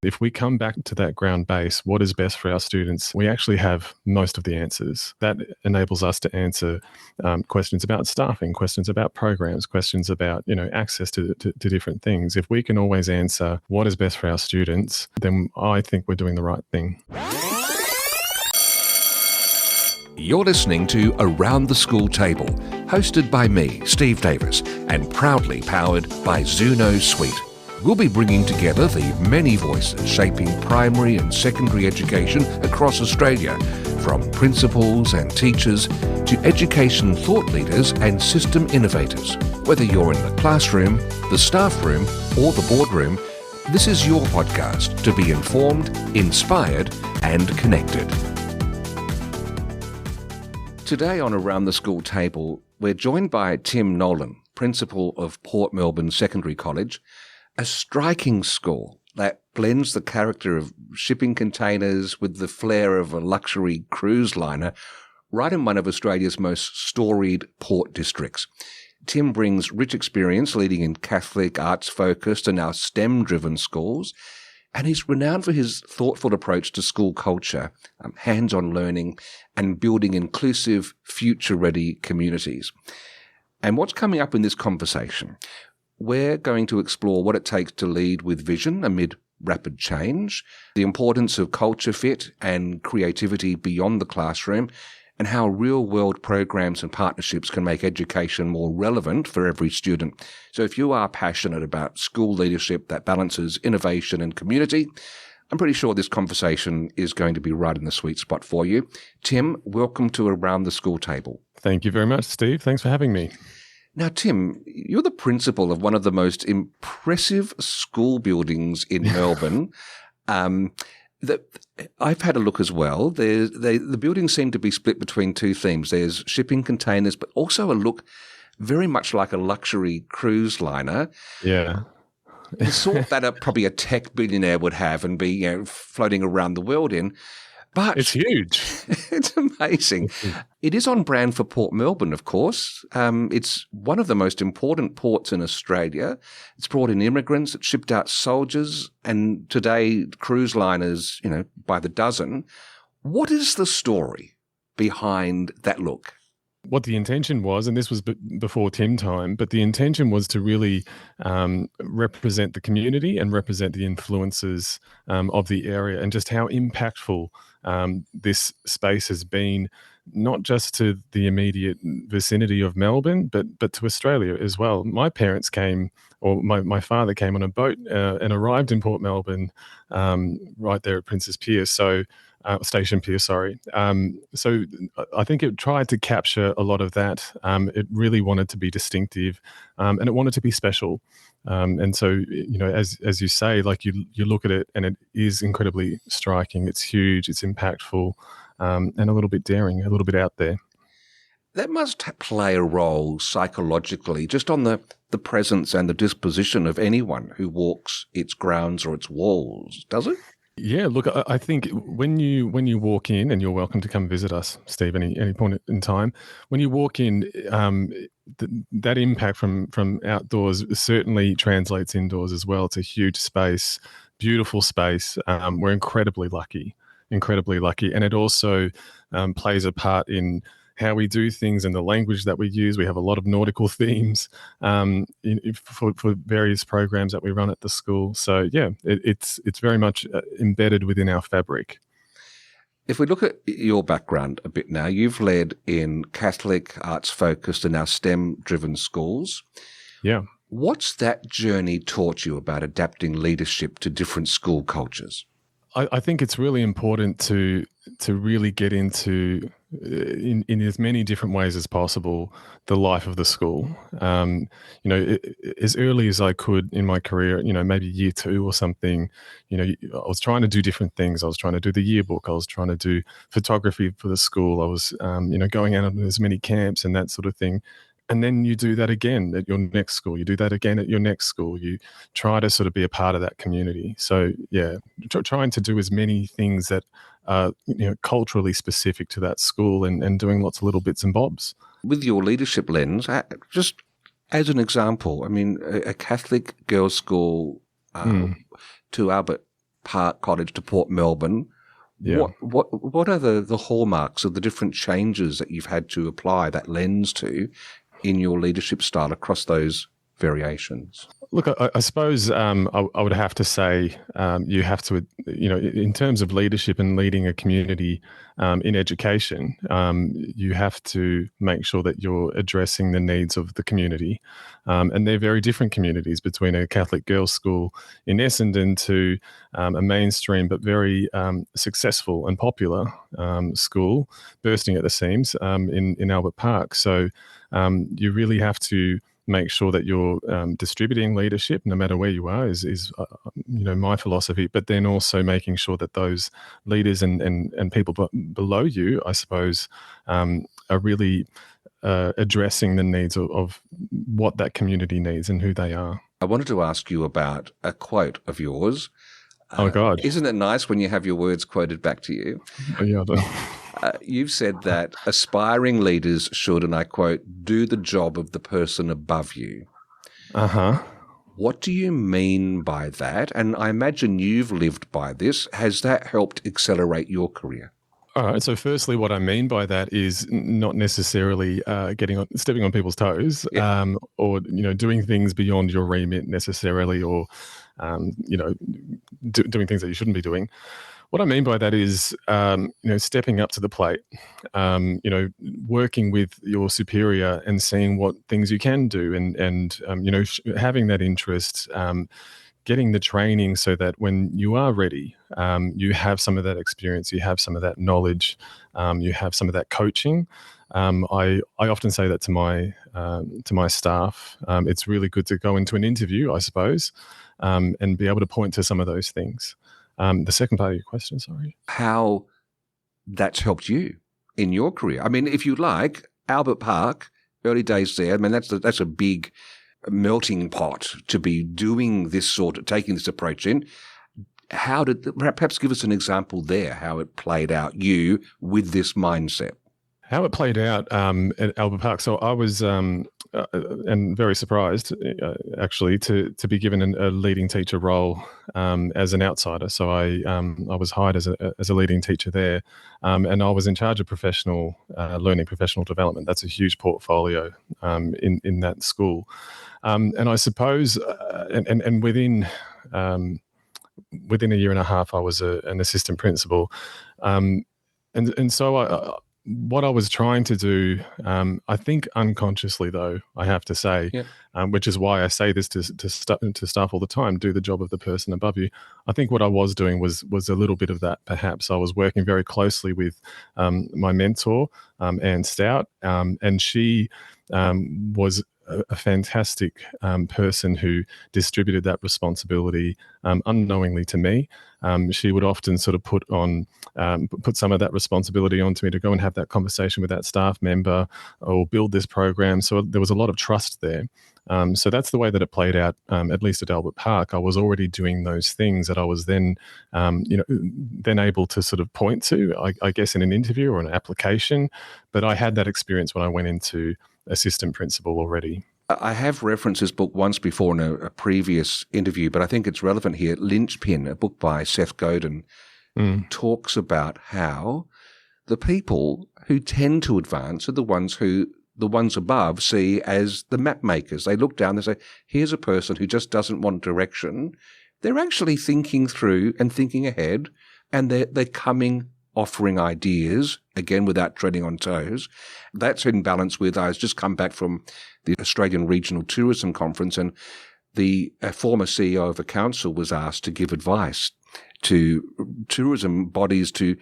If we come back to that ground base, what is best for our students, we actually have most of the answers. That enables us to answer questions about staffing, questions about programs, questions about, access to different things. If we can always answer what is best for our students, then I think we're doing the right thing. You're listening to Around the School Table, hosted by me, Steve Davis, and proudly powered by Zuno Suite. We'll be bringing together the many voices shaping primary and secondary education across Australia, from principals and teachers to education thought leaders and system innovators. Whether you're in the classroom, the staff room, or the boardroom, this is your podcast to be informed, inspired, and connected. Today on Around the School Table, we're joined by Tim Nolan, Principal of Port Melbourne Secondary College, a striking school that blends the character of shipping containers with the flair of a luxury cruise liner right in one of Australia's most storied port districts. Tim brings rich experience leading in Catholic, arts-focused and now STEM-driven schools, and he's renowned for his thoughtful approach to school culture, hands-on learning, and building inclusive, future-ready communities. And what's coming up in this conversation? We're going to explore what it takes to lead with vision amid rapid change, the importance of culture fit and creativity beyond the classroom, and how real-world programs and partnerships can make education more relevant for every student. So if you are passionate about school leadership that balances innovation and community, I'm pretty sure this conversation is going to be right in the sweet spot for you. Tim, welcome to Around the School Table. Thank you very much, Steve. Thanks for having me. Now, Tim, you're the principal of one of the most impressive school buildings in Melbourne. I've had a look as well. The buildings seem to be split between two themes. There's shipping containers, but also a look very much like a luxury cruise liner. Yeah. The sort that probably a tech billionaire would have and be floating around the world in. But it's huge. It's amazing. It is on brand for Port Melbourne, of course. It's one of the most important ports in Australia. It's brought in immigrants, it shipped out soldiers, and today cruise liners, by the dozen. What is the story behind that look? What the intention was, and this was before Tim time, but the intention was to really represent the community and represent the influences of the area and just how impactful this space has been, not just to the immediate vicinity of Melbourne, but to Australia as well. My parents came, or my father came on a boat and arrived in Port Melbourne right there at Princes Pier. So Station Pier, sorry. So I think it tried to capture a lot of that. It really wanted to be distinctive, and it wanted to be special. And so, as you say, like you look at it and it is incredibly striking. It's huge, it's impactful, and a little bit daring, a little bit out there. That must play a role psychologically, just on the presence and the disposition of anyone who walks its grounds or its walls, does it? Yeah, look, I think when you walk in, and you're welcome to come visit us, Steve, any point in time, when you walk in, that impact from outdoors certainly translates indoors as well. It's a huge space, beautiful space. We're incredibly lucky, and it also plays a part in how we do things and the language that we use. We have a lot of nautical themes for various programs that we run at the school. So yeah, it's very much embedded within our fabric. If we look at your background a bit now, you've led in Catholic, arts-focused and now STEM-driven schools. Yeah. What's that journey taught you about adapting leadership to different school cultures? I think it's really important to really get into, in as many different ways as possible, the life of the school. As early as I could in my career, maybe year 2 or something, I was trying to do different things. I was trying to do the yearbook. I was trying to do photography for the school. I was, going out on as many camps and that sort of thing. And then you do that again at your next school. You do that again at your next school. You try to sort of be a part of that community. So yeah, trying to do as many things that are culturally specific to that school and doing lots of little bits and bobs. With your leadership lens, just as an example, I mean, a Catholic girls' school to Albert, Park College to Port Melbourne. Yeah. What are the hallmarks of the different changes that you've had to apply that lens to in your leadership style across those variations? Look, I suppose I would have to say you have to, in terms of leadership and leading a community in education, you have to make sure that you're addressing the needs of the community. And they're very different communities between a Catholic girls' school in Essendon to a mainstream but very successful and popular school bursting at the seams in Albert Park. So you really have to make sure that you're distributing leadership no matter where you are is my philosophy, but then also making sure that those leaders and people below you, I suppose, are really addressing the needs of what that community needs and who they are. I wanted to ask you about a quote of yours. Oh, God. Isn't it nice when you have your words quoted back to you? Yeah. You've said that aspiring leaders should, and I quote, do the job of the person above you. Uh-huh. What do you mean by that? And I imagine you've lived by this. Has that helped accelerate your career? All right. So firstly, what I mean by that is not necessarily stepping on people's toes, or doing things beyond your remit necessarily, or doing things that you shouldn't be doing. What I mean by that is, stepping up to the plate, working with your superior and seeing what things you can do, and having that interest, getting the training so that when you are ready, you have some of that experience, you have some of that knowledge, you have some of that coaching. I often say that to my staff. It's really good to go into an interview, I suppose, and be able to point to some of those things. The second part of your question, sorry. How that's helped you in your career. I mean, if you like, Albert Park, early days there, I mean, that's a big melting pot to be doing this taking this approach in. How perhaps give us an example there, how it played out, you with this mindset? How it played out at Albert Park. So I was, and very surprised, actually, to be given a leading teacher role as an outsider. So I was hired as a leading teacher there, and I was in charge of professional learning, professional development. That's a huge portfolio in that school, and I suppose, and within a year and a half, I was an assistant principal, and so what I was trying to do, I think unconsciously, though, I have to say, which is why I say this to staff all the time, do the job of the person above you. I think what I was doing was a little bit of that, perhaps. I was working very closely with my mentor, Anne Stout, and she was a fantastic person who distributed that responsibility unknowingly to me. She would often sort of put some of that responsibility onto me to go and have that conversation with that staff member or build this program. So there was a lot of trust there. So that's the way that it played out, at least at Albert Park. I was already doing those things that I was then able to sort of point to, I guess, in an interview or an application. But I had that experience when I went into assistant principal already. I have referenced this book once before in a previous interview, but I think it's relevant here. Linchpin, a book by Seth Godin, talks about how the people who tend to advance are the ones who the ones above see as the map makers. They look down, they say, here's a person who just doesn't want direction. They're actually thinking through and thinking ahead, and they're coming, offering ideas, again, without treading on toes. That's in balance with, I was just come back from the Australian Regional Tourism Conference, and the former CEO of a council was asked to give advice to tourism bodies to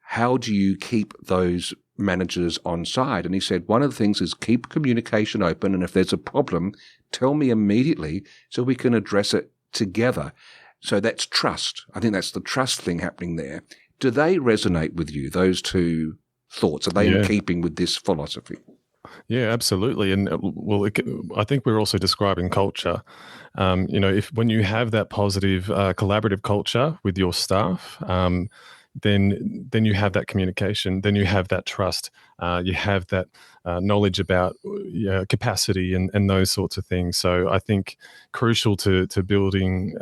how do you keep those managers on side. And he said, one of the things is keep communication open, and if there's a problem, tell me immediately so we can address it together. So that's trust. I think that's the trust thing happening there. Do they resonate with you, those two thoughts? Are they in keeping with this philosophy? Yeah, absolutely. And I think we're also describing culture. When you have that positive collaborative culture with your staff, then you have that communication, then you have that trust, you have that knowledge about capacity and those sorts of things. So I think crucial to building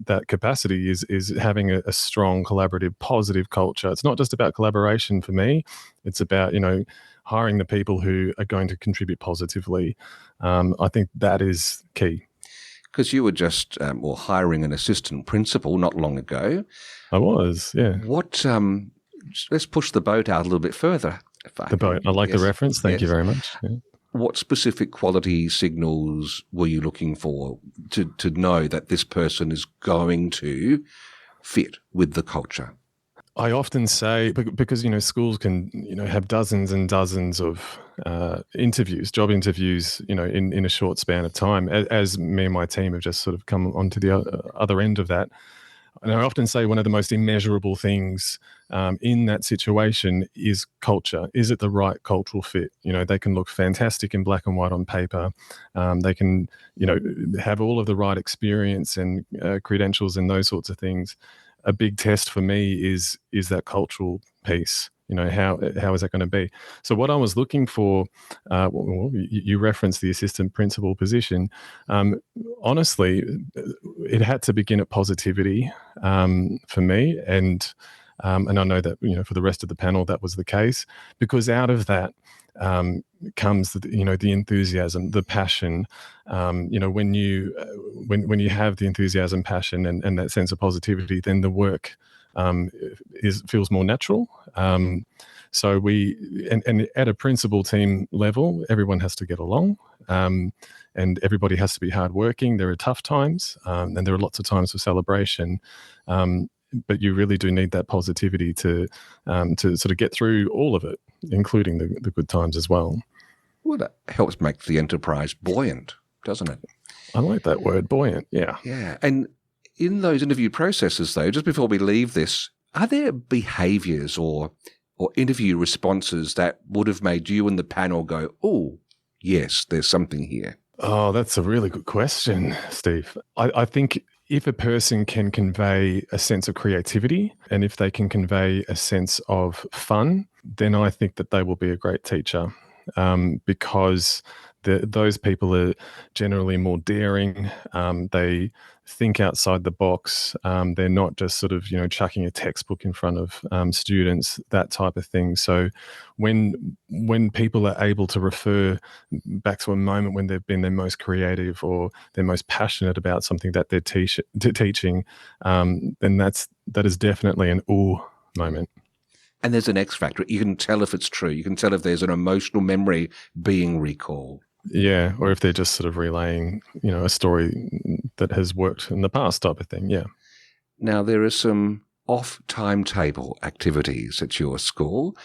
that capacity is having a strong, collaborative, positive culture. It's not just about collaboration for me. It's about, hiring the people who are going to contribute positively. I think that is key. Because you were just hiring an assistant principal not long ago. I was, yeah. What? Let's push the boat out a little bit further. The boat. I like the reference. Thank you very much. Yeah. What specific quality signals were you looking for to know that this person is going to fit with the culture? I often say, because, schools can, have dozens and dozens of interviews, job interviews, in a short span of time, as me and my team have just sort of come onto the other end of that. And I often say one of the most immeasurable things in that situation is culture. Is it the right cultural fit? They can look fantastic in black and white on paper. They can, have all of the right experience and credentials and those sorts of things. A big test for me is that cultural piece. How is that going to be? So what I was looking for, you referenced the assistant principal position. Honestly, it had to begin at positivity for me, and I know that for the rest of the panel that was the case, because out of that comes the enthusiasm, the passion. When you have the enthusiasm, passion, and that sense of positivity, then the work feels more natural. So and at a principal team level, everyone has to get along, and everybody has to be hardworking. There are tough times, and there are lots of times for celebration. But you really do need that positivity to sort of get through all of it, including the good times as well. Well, that helps make the enterprise buoyant, doesn't it? I like that word, buoyant. Yeah. Yeah. And in those interview processes, though, just before we leave this, are there behaviours or interview responses that would have made you and the panel go, oh, yes, there's something here? Oh, that's a really good question, Steve. I think if a person can convey a sense of creativity and if they can convey a sense of fun, then I think that they will be a great teacher, because those people are generally more daring. They think outside the box. They're not just sort of, chucking a textbook in front of students, that type of thing. So when people are able to refer back to a moment when they've been their most creative or they're most passionate about something that they're teaching, then that is definitely an ooh moment. And there's an X factor. You can tell if it's true. You can tell if there's an emotional memory being recalled. Yeah, or if they're just sort of relaying, a story that has worked in the past type of thing, yeah. Now, there are some off-timetable activities at your school,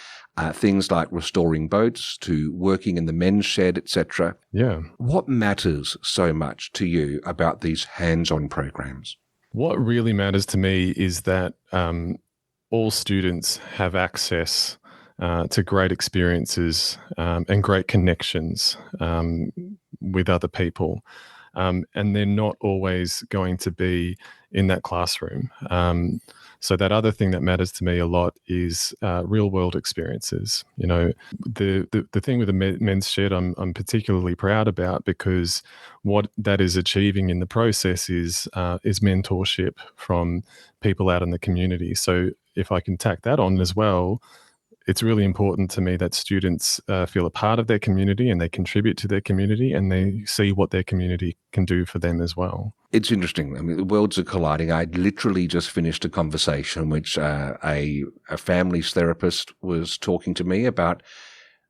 things like restoring boats to working in the men's shed, etc. Yeah. What matters so much to you about these hands-on programs? What really matters to me is that all students have access to great experiences and great connections with other people. And they're not always going to be in that classroom. So that other thing that matters to me a lot is real world experiences. The thing with the men's shed I'm particularly proud about, because what that is achieving in the process is mentorship from people out in the community. So if I can tack that on as well, it's really important to me that students feel a part of their community and they contribute to their community and they see what their community can do for them as well. It's interesting. I mean, the worlds are colliding. I literally just finished a conversation in which a families therapist was talking to me about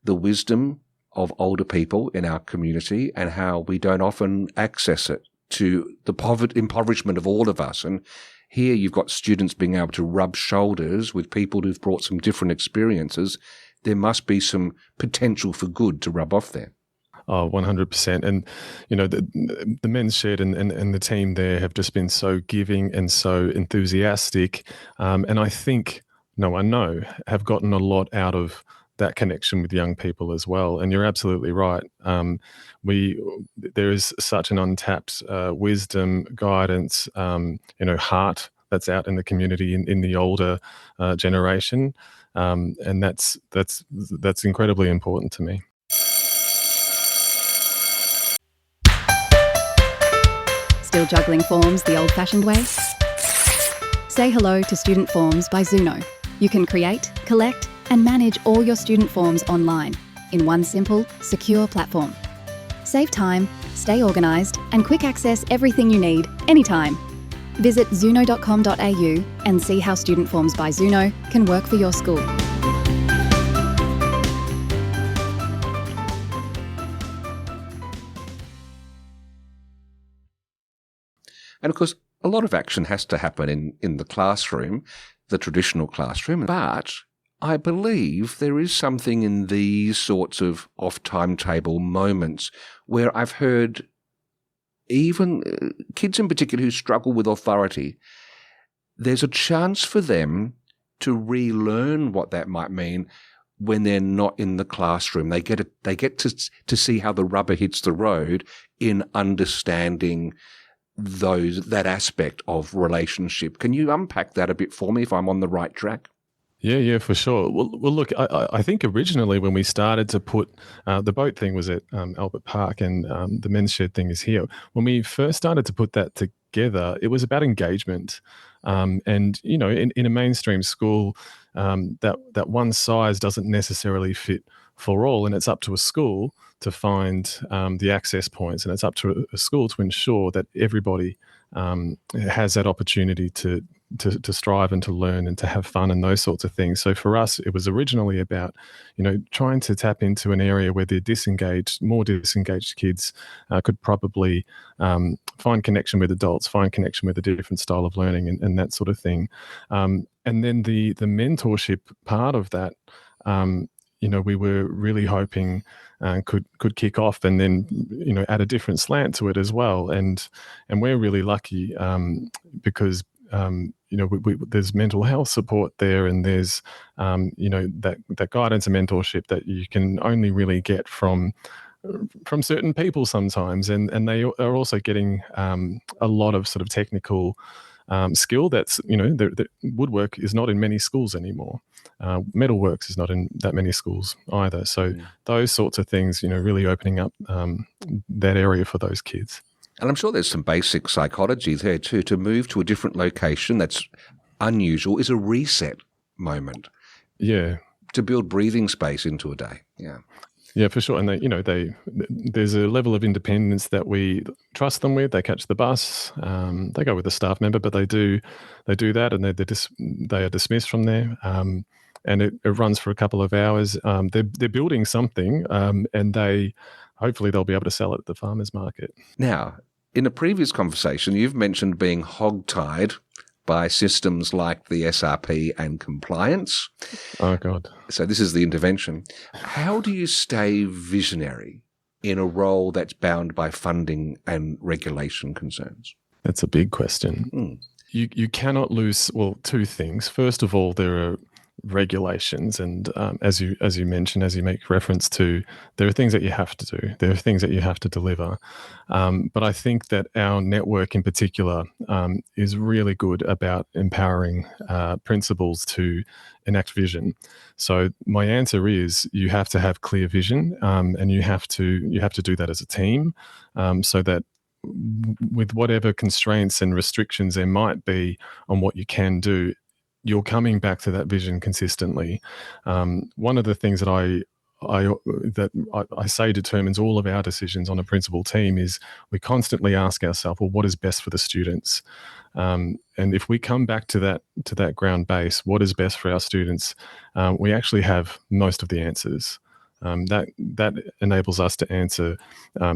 the wisdom of older people in our community and how we don't often access it, to the impoverishment of all of us. And here you've got students being able to rub shoulders with people who've brought some different experiences. There must be some potential for good to rub off there. Oh, 100%. And, the men's shed and the team there have just been so giving and so enthusiastic. And I think, I know, have gotten a lot out of that connection with young people as well. And you're absolutely right. There is such an untapped wisdom, guidance, heart that's out in the community in the older generation, and that's incredibly important to me. Still juggling forms the old-fashioned way? Say hello to Student Forms by Zuno. You can create, collect, and manage all your student forms online in one simple, secure platform. Save time, stay organised, and quick access everything you need, anytime. Visit zuno.com.au and see how Student Forms by Zuno can work for your school. And of course, a lot of action has to happen in the classroom, the traditional classroom, but I believe there is something in these sorts of off-timetable moments where I've heard even kids in particular who struggle with authority, there's a chance for them to relearn what that might mean when they're not in the classroom. They get to see how the rubber hits the road in understanding that aspect of relationship. Can you unpack that a bit for me if I'm on the right track? Yeah, for sure. Well, look, I think originally when we started to put the boat thing was at Albert Park, and the men's shed thing is here. When we first started to put that together, it was about engagement, and you know, in a mainstream school, that one size doesn't necessarily fit for all, and it's up to a school to find the access points, and it's up to a school to ensure that everybody has that opportunity to strive and to learn and to have fun and those sorts of things. So for us, it was originally about, you know, trying to tap into an area where the more disengaged kids could probably find connection with adults, find connection with a different style of learning and that sort of thing. And then the mentorship part of that, you know, we were really hoping could kick off and then, you know, add a different slant to it as well. And we're really lucky because you know, there's mental health support there, and there's you know, that guidance and mentorship that you can only really get from certain people sometimes, and they are also getting a lot of sort of technical skill that's, you know, the woodwork is not in many schools anymore. Metalworks is not in that many schools either. So those sorts of things, you know, really opening up that area for those kids. And I'm sure there's some basic psychology there too. To move to a different location that's unusual is a reset moment. Yeah. To build breathing space into a day. Yeah. Yeah, for sure. And there's a level of independence that we trust them with. They catch the bus. They go with a staff member, but they do that, and they are dismissed from there. And it runs for a couple of hours. They're building something, and hopefully they'll be able to sell it at the farmers market. Now, in a previous conversation, you've mentioned being hogtied by systems like the SRP and compliance. Oh, God. So this is the intervention. How do you stay visionary in a role that's bound by funding and regulation concerns? That's a big question. You cannot lose, well, two things. First of all, there are regulations, and as you mentioned, as you make reference to, there are things that you have to do. There are things that you have to deliver. But I think that our network in particular is really good about empowering principals to enact vision. So my answer is you have to have clear vision, and you have to do that as a team, so that with whatever constraints and restrictions there might be on what you can do, you're coming back to that vision consistently. One of the things that I say determines all of our decisions on a principal team is we constantly ask ourselves, well, what is best for the students? And if we come back to that ground base, what is best for our students, we actually have most of the answers. That enables us to answer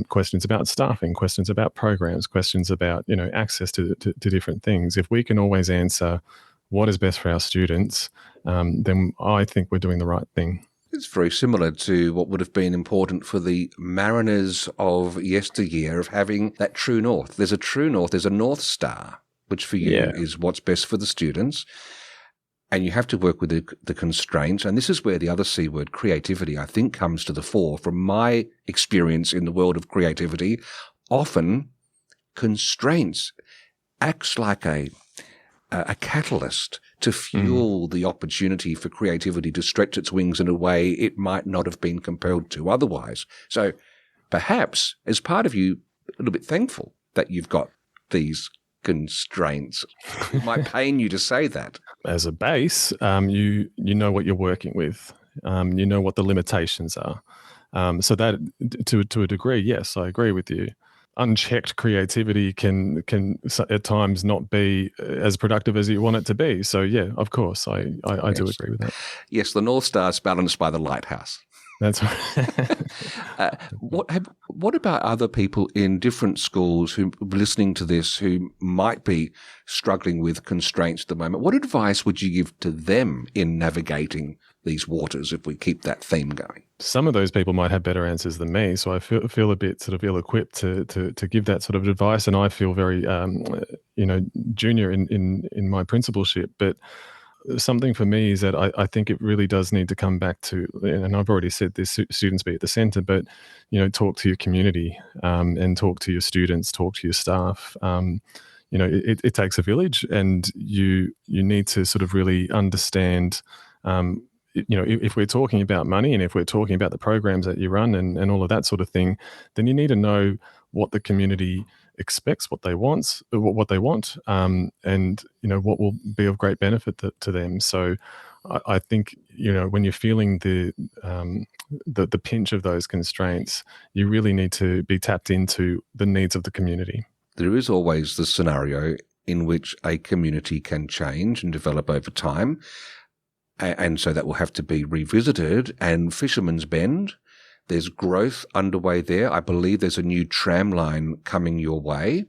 questions about staffing, questions about programs, questions about, you know, access to different things. If we can always answer what is best for our students, then I think we're doing the right thing. It's very similar to what would have been important for the mariners of yesteryear, of having that true north. There's a true north, there's a North Star, which for you is what's best for the students. And you have to work with the constraints. And this is where the other C word, creativity, I think comes to the fore. From my experience in the world of creativity, often constraints acts like a a catalyst to fuel the opportunity for creativity to stretch its wings in a way it might not have been compelled to otherwise. So perhaps, as part of you, a little bit thankful that you've got these constraints. It might pain you to say that. As a base, you know what you're working with. You know what the limitations are. So that, to a degree, yes, I agree with you. Unchecked creativity can at times not be as productive as you want it to be. So yeah, of course, I do agree with that. Yes, the North Star is balanced by the lighthouse. That's right. What about other people in different schools who are listening to this who might be struggling with constraints at the moment? What advice would you give to them in navigating these waters if we keep that theme going? Some of those people might have better answers than me, so I feel a bit sort of ill-equipped to give that sort of advice, and I feel very junior in my principalship. But something for me is that I think it really does need to come back to, and I've already said this, students be at the centre, but talk to your community and talk to your students, talk to your staff. It takes a village, and you need to sort of really understand. If we're talking about money and if we're talking about the programs that you run and all of that sort of thing, then you need to know what the community expects, what they want, and what will be of great benefit to them. So, I think when you're feeling the pinch of those constraints, you really need to be tapped into the needs of the community. There is always the scenario in which a community can change and develop over time, and so that will have to be revisited. And Fisherman's Bend, there's growth underway there. I believe there's a new tram line coming your way.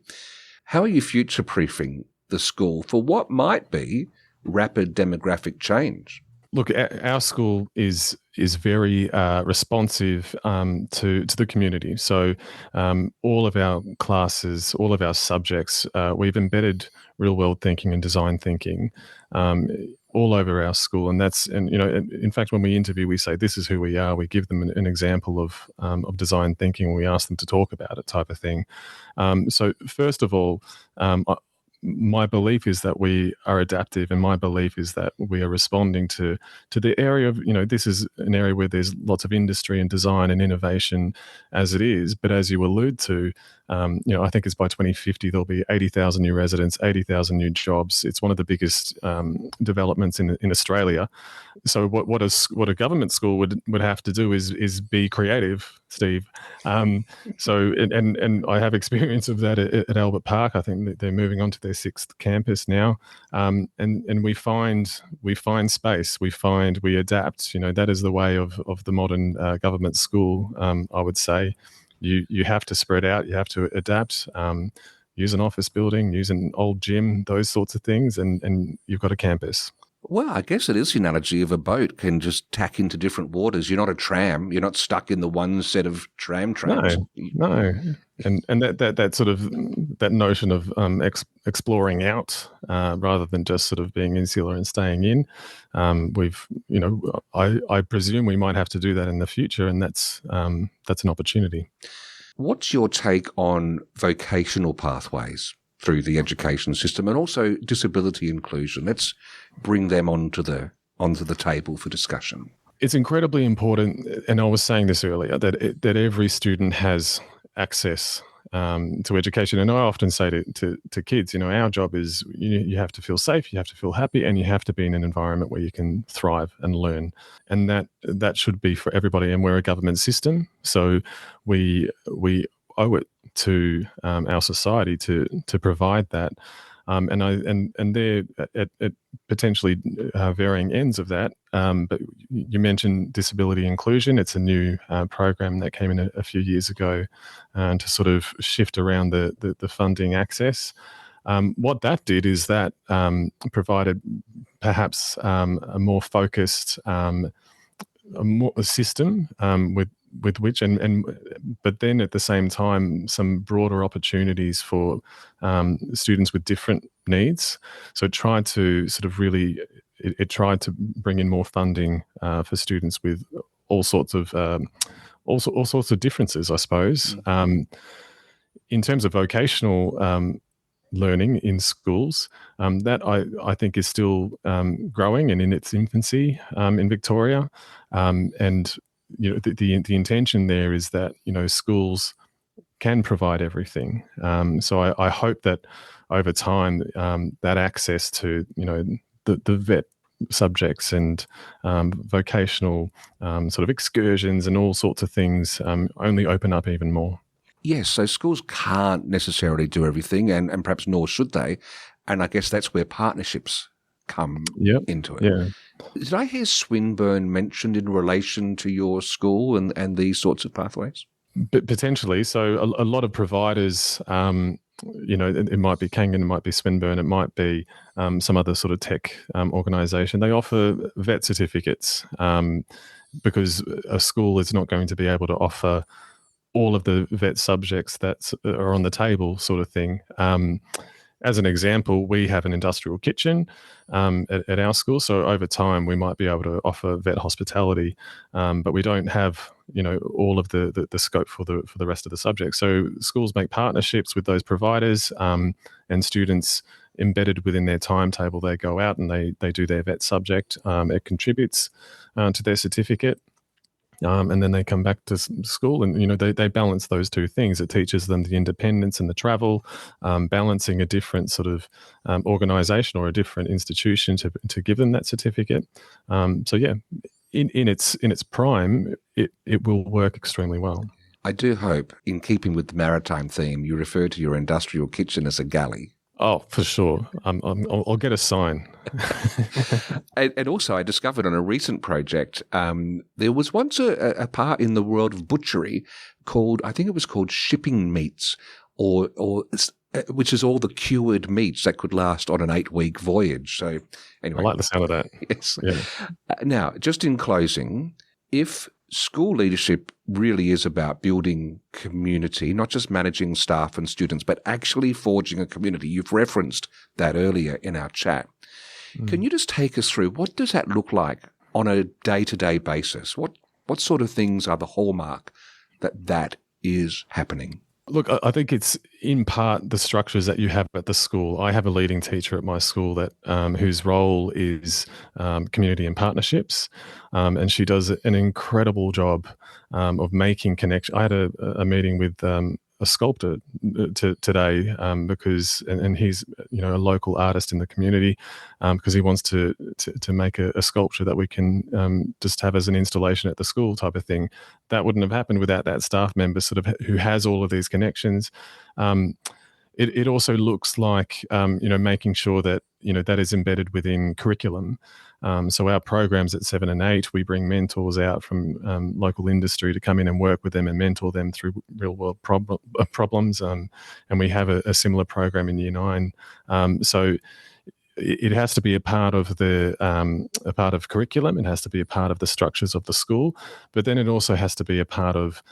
How are you future-proofing the school for what might be rapid demographic change? Look, our school is very responsive to the community. So all of our classes, all of our subjects, we've embedded real-world thinking and design thinking all over our school, and in fact, when we interview, we say this is who we are. We give them an example of design thinking. We ask them to talk about it, type of thing. So first of all, my belief is that we are adaptive, and my belief is that we are responding to the area of, this is an area where there's lots of industry and design and innovation as it is. But as you allude to, I think it's by 2050, there'll be 80,000 new residents, 80,000 new jobs. It's one of the biggest developments in Australia. So what a government school would have to do is be creative, Steve. So I have experience of that at Albert Park. I think that they're moving on to their 6th campus now, and we find space. We adapt. That is the way of the modern government school. I would say you have to spread out. You have to adapt. Use an office building, use an old gym, those sorts of things, and you've got a campus. Well, I guess it is the analogy of a boat can just tack into different waters. You're not a tram. You're not stuck in the one set of trams. No. And that sort of that notion of exploring out rather than just sort of being insular and staying in. I presume we might have to do that in the future, and that's an opportunity. What's your take on vocational pathways through the education system, and also disability inclusion? Let's bring them onto the table for discussion. It's incredibly important, and I was saying this earlier, that every student has access to education. And I often say to kids, our job is you have to feel safe, you have to feel happy, and you have to be in an environment where you can thrive and learn. And that should be for everybody. And we're a government system, so we owe it to our society to provide that, and they're at potentially varying ends of that. But you mentioned disability inclusion. It's a new program that came in a few years ago to sort of shift around the funding access. What that did is that provided perhaps a more focused a system with which, but then at the same time, some broader opportunities for students with different needs. So it tried to sort of it tried to bring in more funding for students with all sorts of differences, I suppose. In terms of vocational learning in schools. That I think is still growing and in its infancy in Victoria. And the intention there is that schools can provide everything. So I hope that over time that access to the vet subjects and vocational sort of excursions and all sorts of things only open up even more. Yes, so schools can't necessarily do everything, and perhaps nor should they. And I guess that's where partnerships come into it. Yeah. Did I hear Swinburne mentioned in relation to your school and these sorts of pathways? Potentially. So a lot of providers, it might be Kangan, it might be Swinburne, it might be some other sort of tech organisation. They offer vet certificates because a school is not going to be able to offer all of the vet subjects that are on the table, sort of thing. As an example, we have an industrial kitchen at our school. So over time, we might be able to offer vet hospitality, but we don't have, all of the scope for the rest of the subjects. So schools make partnerships with those providers, and students embedded within their timetable, they go out and they do their vet subject. It contributes to their certificate. And then they come back to school and, they balance those two things. It teaches them the independence and the travel, balancing a different sort of organisation or a different institution to give them that certificate. In its prime, it will work extremely well. I do hope, in keeping with the maritime theme, you refer to your industrial kitchen as a galley. Oh, for sure. I'll get a sign. And also, I discovered on a recent project, there was once a part in the world of butchery called shipping meats, or which is all the cured meats that could last on an 8-week voyage. So, anyway, I like the sound of that. Yes. Yeah. Now, just in closing, if school leadership really is about building community, not just managing staff and students, but actually forging a community. You've referenced that earlier in our chat. Can you just take us through what does that look like on a day-to-day basis? What sort of things are the hallmark that is happening? Look, I think it's in part the structures that you have at the school. I have a leading teacher at my school that whose role is community and partnerships, and she does an incredible job of making connection. I had a meeting with a sculptor today because he's a local artist in the community because he wants to make a sculpture that we can just have as an installation at the school type of thing. That wouldn't have happened without that staff member sort of who has all of these connections. It also looks like making sure that that is embedded within curriculum. So our programs at 7 and 8, we bring mentors out from local industry to come in and work with them and mentor them through real world problems. And we have a similar program in Year 9. So it has to be a part of a part of curriculum. It has to be a part of the structures of the school, but then it also has to be a part of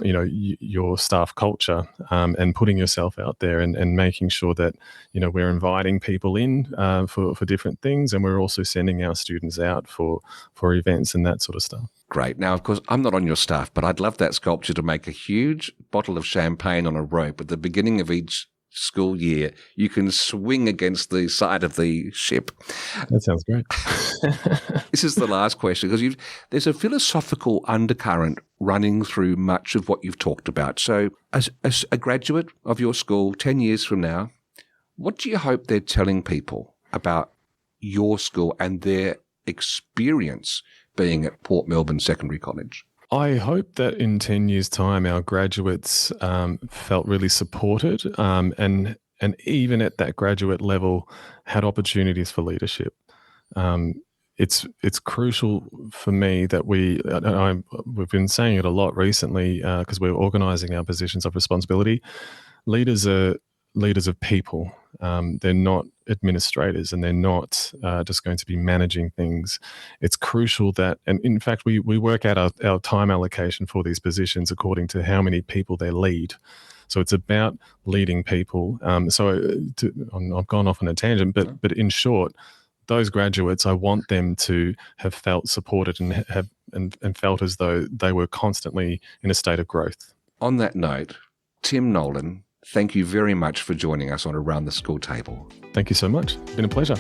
your staff culture and putting yourself out there and making sure that we're inviting people in for different things, and we're also sending our students out for events and that sort of stuff. Great. Now, of course, I'm not on your staff, but I'd love that sculpture to make a huge bottle of champagne on a rope at the beginning of each school year. You can swing against the side of the ship. That sounds great. This is the last question, because there's a philosophical undercurrent running through much of what you've talked about. So as a graduate of your school 10 years from now, what do you hope they're telling people about your school and their experience being at Port Melbourne Secondary College? I hope that in 10 years' time, our graduates felt really supported and even at that graduate level had opportunities for leadership. It's crucial for me that we've been saying it a lot recently because we're organising our positions of responsibility. Leaders are leaders of people. They're not administrators, and they're not just going to be managing things. It's crucial that, and in fact, we work out our time allocation for these positions according to how many people they lead. So it's about leading people. I've gone off on a tangent, but in short, those graduates, I want them to have felt supported and felt as though they were constantly in a state of growth. On that note, Tim Nolan, thank you very much for joining us on Around the School Table. Thank you so much. It's been a pleasure.